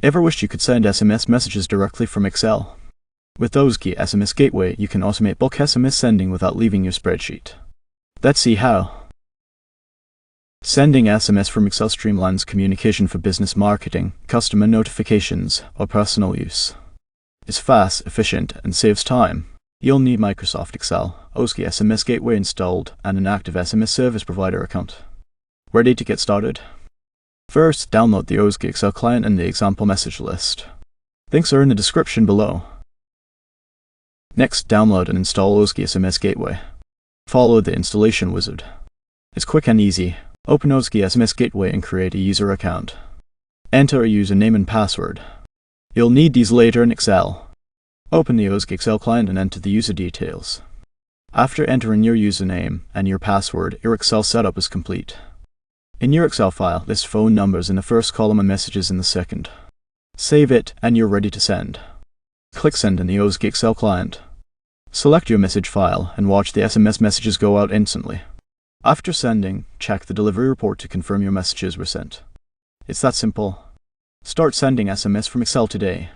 Ever wished you could send SMS messages directly from Excel? With Ozeki SMS Gateway, you can automate bulk SMS sending without leaving your spreadsheet. Let's see how. Sending SMS from Excel streamlines communication for business marketing, customer notifications, or personal use. It's fast, efficient, and saves time. You'll need Microsoft Excel, Ozeki SMS Gateway installed, and an active SMS service provider account. Ready to get started? First, download the Ozeki Excel client and the example message list. Links are in the description below. Next, download and install Ozeki SMS Gateway. Follow the installation wizard. It's quick and easy. Open Ozeki SMS Gateway and create a user account. Enter a username and password. You'll need these later in Excel. Open the Ozeki Excel client and enter the user details. After entering your username and your password, your Excel setup is complete. In your Excel file, list phone numbers in the first column and messages in the second. Save it, and you're ready to send. Click Send in the Ozeki Excel client. Select your message file and watch the SMS messages go out instantly. After sending, check the delivery report to confirm your messages were sent. It's that simple. Start sending SMS from Excel today.